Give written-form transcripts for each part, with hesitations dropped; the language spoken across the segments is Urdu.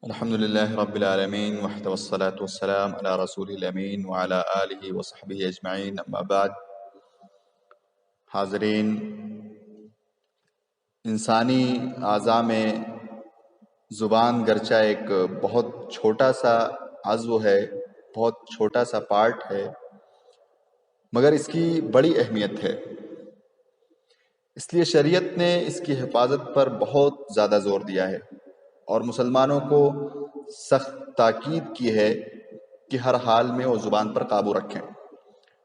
الحمد لله رب العالمين وحده والصلاة والسلام على رسول الأمين وعلى آله وصحبه أجمعين اما بعد۔ حاضرین، انسانی اعضاء میں زبان گرچہ ایک بہت چھوٹا سا عضو ہے، بہت چھوٹا سا پارٹ ہے، مگر اس کی بڑی اہمیت ہے۔ اس لیے شریعت نے اس کی حفاظت پر بہت زیادہ زور دیا ہے اور مسلمانوں کو سخت تاکید کی ہے کہ ہر حال میں وہ زبان پر قابو رکھیں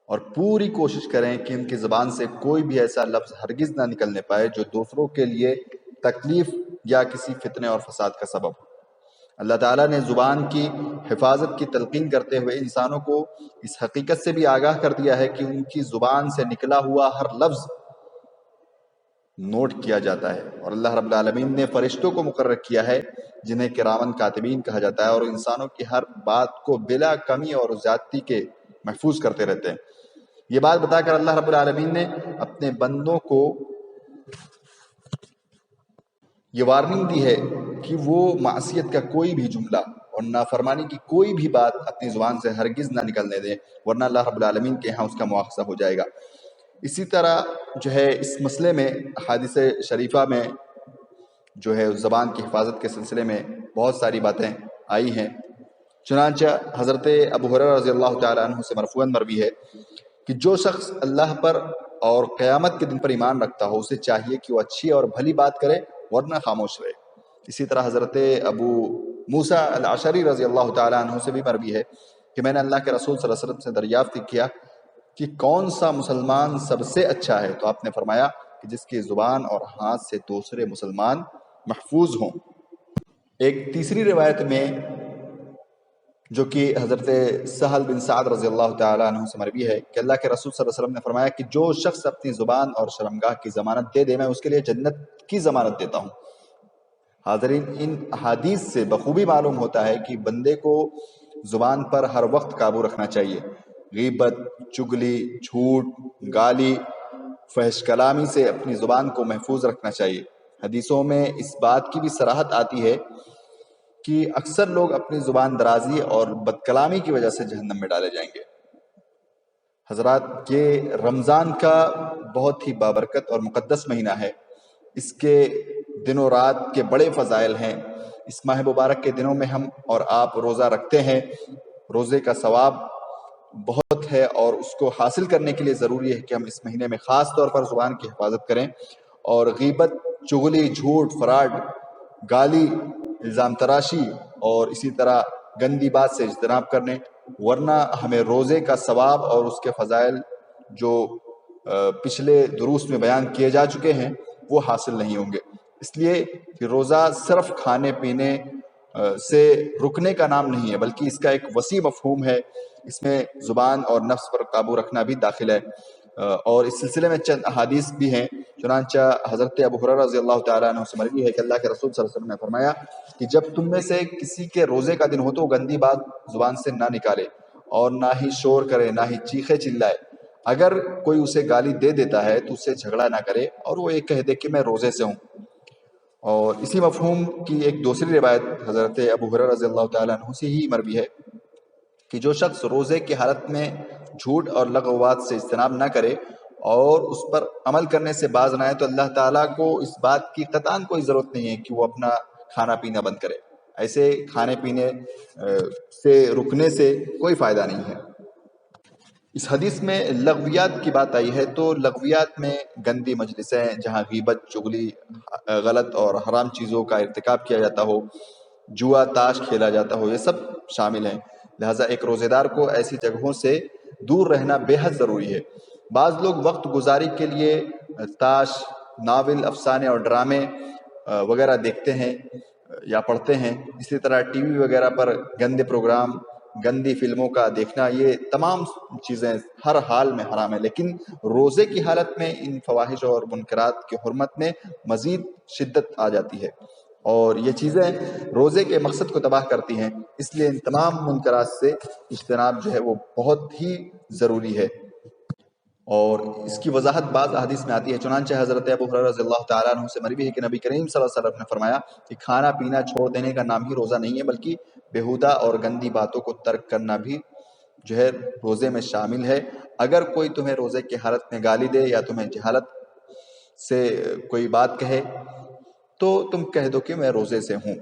اور پوری کوشش کریں کہ ان کی زبان سے کوئی بھی ایسا لفظ ہرگز نہ نکلنے پائے جو دوسروں کے لیے تکلیف یا کسی فتنے اور فساد کا سبب ہو۔ اللہ تعالیٰ نے زبان کی حفاظت کی تلقین کرتے ہوئے انسانوں کو اس حقیقت سے بھی آگاہ کر دیا ہے کہ ان کی زبان سے نکلا ہوا ہر لفظ نوٹ کیا جاتا ہے، اور اللہ رب العالمین نے فرشتوں کو مقرر کیا ہے جنہیں کرامن کاتبین کہا جاتا ہے، اور انسانوں کی ہر بات کو بلا کمی اور زیادتی کے محفوظ کرتے رہتے ہیں۔ یہ بات بتا کر اللہ رب العالمین نے اپنے بندوں کو یہ وارننگ دی ہے کہ وہ معصیت کا کوئی بھی جملہ اور نافرمانی کی کوئی بھی بات اپنی زبان سے ہرگز نہ نکلنے دیں، ورنہ اللہ رب العالمین کے ہاں اس کا مواخذہ ہو جائے گا۔ اسی طرح جو ہے اس مسئلے میں احادیث شریفہ میں جو ہے زبان کی حفاظت کے سلسلے میں بہت ساری باتیں آئی ہیں۔ چنانچہ حضرت ابو ہریرہ رضی اللہ تعالیٰ عنہ سے مرفوعاً مروی ہے کہ جو شخص اللہ پر اور قیامت کے دن پر ایمان رکھتا ہو اسے چاہیے کہ وہ اچھی اور بھلی بات کرے ورنہ خاموش رہے۔ اسی طرح حضرت ابو موسیٰ الاشعری رضی اللہ تعالیٰ عنہ سے بھی مروی ہے کہ میں نے اللہ کے رسول صلی اللہ علیہ وسلم سے دریافت کیا کہ کون سا مسلمان سب سے اچھا ہے، تو آپ نے فرمایا کہ جس کی زبان اور ہاتھ سے دوسرے مسلمان محفوظ ہوں۔ ایک تیسری روایت میں جو کہ حضرت سہل بن سعد رضی اللہ تعالیٰ عنہ سے مروی ہے کہ اللہ کے رسول صلی اللہ علیہ وسلم نے فرمایا کہ جو شخص اپنی زبان اور شرمگاہ کی ضمانت دے دے میں اس کے لیے جنت کی ضمانت دیتا ہوں۔ حاضرین، ان احادیث سے بخوبی معلوم ہوتا ہے کہ بندے کو زبان پر ہر وقت قابو رکھنا چاہیے۔ غیبت، چگلی، جھوٹ، گالی، فحش کلامی سے اپنی زبان کو محفوظ رکھنا چاہیے۔ حدیثوں میں اس بات کی بھی صراحت آتی ہے کہ اکثر لوگ اپنی زبان درازی اور بد کلامی کی وجہ سے جہنم میں ڈالے جائیں گے۔ حضرات، یہ رمضان کا بہت ہی بابرکت اور مقدس مہینہ ہے۔ اس کے دن و رات کے بڑے فضائل ہیں۔ اس ماہ مبارک کے دنوں میں ہم اور آپ روزہ رکھتے ہیں۔ روزے کا ثواب بہت ہے اور اس کو حاصل کرنے کے لیے ضروری ہے کہ ہم اس مہینے میں خاص طور پر زبان کی حفاظت کریں اور غیبت، چغلی، جھوٹ، فراڈ، گالی، الزام تراشی اور اسی طرح گندی بات سے اجتناب کرنے، ورنہ ہمیں روزے کا ثواب اور اس کے فضائل جو پچھلے دروس میں بیان کیے جا چکے ہیں وہ حاصل نہیں ہوں گے۔ اس لیے کہ روزہ صرف کھانے پینے سے رکنے کا نام نہیں ہے، بلکہ اس کا ایک وسیع مفہوم ہے۔ اس میں زبان اور نفس پر قابو رکھنا بھی داخل ہے، اور اس سلسلے میں چند احادیث بھی ہیں۔ چنانچہ حضرت ابو ہریرہ رضی اللہ تعالیٰ عنہ سے مروی ہے کہ اللہ کے رسول صلی اللہ علیہ وسلم نے فرمایا کہ جب تم میں سے کسی کے روزے کا دن ہو تو وہ گندی بات زبان سے نہ نکالے اور نہ ہی شور کرے، نہ ہی چیخے چلائے۔ اگر کوئی اسے گالی دے دیتا ہے تو اس سے جھگڑا نہ کرے اور وہ یہ کہہ دے کہ میں روزے سے ہوں۔ اور اسی مفہوم کی ایک دوسری روایت حضرت ابو ہریرہ رضی اللہ تعالیٰ عنہ سے ہی مروی ہے کہ جو شخص روزے کی حالت میں جھوٹ اور لغوات سے اجتناب نہ کرے اور اس پر عمل کرنے سے باز نہ آئے تو اللہ تعالیٰ کو اس بات کی قطعاً کوئی ضرورت نہیں ہے کہ وہ اپنا کھانا پینا بند کرے۔ ایسے کھانے پینے سے رکنے سے کوئی فائدہ نہیں ہے۔ اس حدیث میں لغویات کی بات آئی ہے تو لغویات میں گندی مجلسیں جہاں غیبت، چغلی، غلط اور حرام چیزوں کا ارتکاب کیا جاتا ہو، جوا تاش کھیلا جاتا ہو، یہ سب شامل ہیں۔ لہٰذا ایک روزے دار کو ایسی جگہوں سے دور رہنا بے حد ضروری ہے۔ بعض لوگ وقت گزاری کے لیے تاش، ناول، افسانے اور ڈرامے وغیرہ دیکھتے ہیں یا پڑھتے ہیں۔ اسی طرح ٹی وی وغیرہ پر گندے پروگرام، گندی فلموں کا دیکھنا، یہ تمام چیزیں ہر حال میں حرام ہیں، لیکن روزے کی حالت میں ان فواحش اور منکرات کی حرمت میں مزید شدت آ جاتی ہے اور یہ چیزیں روزے کے مقصد کو تباہ کرتی ہیں۔ اس لیے ان تمام منکرات سے اجتناب جو ہے وہ بہت ہی ضروری ہے۔ اور اس کی وضاحت بعض احادیث میں آتی ہے، چنانچہ حضرت ابو ہریرہ رضی اللہ تعالیٰ عنہ سے مروی ہے کہ نبی کریم صلی اللہ علیہ وسلم نے فرمایا کہ کھانا پینا چھوڑ دینے کا نام ہی روزہ نہیں ہے، بلکہ بےہودہ اور گندی باتوں کو ترک کرنا بھی جو ہے روزے میں شامل ہے۔ اگر کوئی تمہیں روزے کی حالت میں گالی دے یا تمہیں جہالت سے کوئی بات کہے تو تم کہہ دو کہ میں روزے سے ہوں۔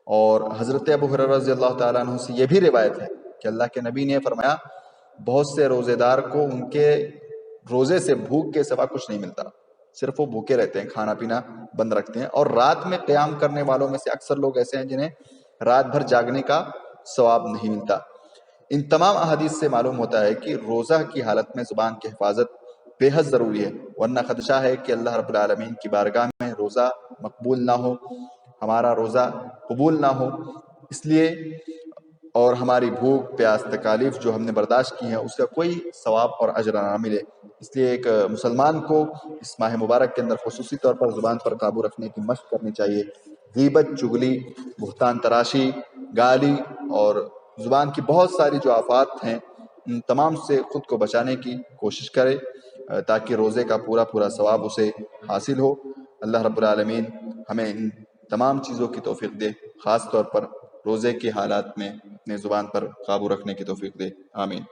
اور حضرت ابو ہریرہ رضی اللہ تعالیٰ عنہ سے یہ بھی روایت ہے کہ اللہ کے نبی نے فرمایا بہت سے روزے دار کو ان کے روزے سے بھوک کے سوا کچھ نہیں ملتا، صرف وہ بھوکے رہتے ہیں، کھانا پینا بند رکھتے ہیں۔ اور رات میں قیام کرنے والوں میں سے اکثر لوگ ایسے ہیں جنہیں رات بھر جاگنے کا ثواب نہیں ملتا۔ ان تمام احادیث سے معلوم ہوتا ہے کہ روزہ کی حالت میں زبان کی حفاظت بے حد ضروری ہے، ورنہ خدشہ ہے کہ اللہ رب العالمین کی بارگاہ میں روزہ مقبول نہ ہو، ہمارا روزہ قبول نہ ہو، اس لیے اور ہماری بھوک پیاس تکالیف جو ہم نے برداشت کی ہیں اس کا کوئی ثواب اور اجر نہ ملے۔ اس لیے ایک مسلمان کو اس ماہ مبارک کے اندر خصوصی طور پر زبان پر قابو رکھنے کی مشق کرنی چاہیے۔ غیبت، چغلی، بہتان تراشی، گالی اور زبان کی بہت ساری جو آفات ہیں ان تمام سے خود کو بچانے کی کوشش کرے تاکہ روزے کا پورا ثواب اسے حاصل ہو۔ اللہ رب العالمین ہمیں ان تمام چیزوں کی توفیق دے، خاص طور پر روزے کے حالات میں اپنے زبان پر قابو رکھنے کی توفیق دے، آمین۔